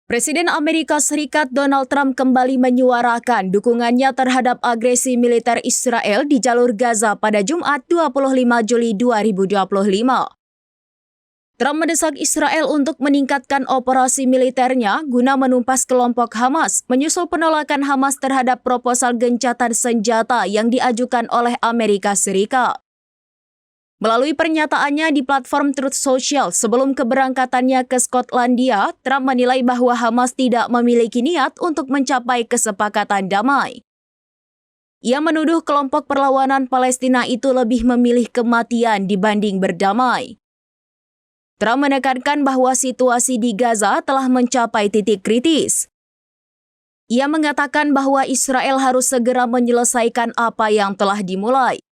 Presiden Amerika Serikat Donald Trump kembali menyuarakan dukungannya terhadap agresi militer Israel di jalur Gaza pada Jumat 25 Juli 2025. Trump mendesak Israel untuk meningkatkan operasi militernya guna menumpas kelompok Hamas, menyusul penolakan Hamas terhadap proposal gencatan senjata yang diajukan oleh Amerika Serikat. Melalui pernyataannya di platform Truth Social sebelum keberangkatannya ke Skotlandia, Trump menilai bahwa Hamas tidak memiliki niat untuk mencapai kesepakatan damai. Ia menuduh kelompok perlawanan Palestina itu lebih memilih kematian dibanding berdamai. Trump menekankan bahwa situasi di Gaza telah mencapai titik kritis. Ia mengatakan bahwa Israel harus segera menyelesaikan apa yang telah dimulai.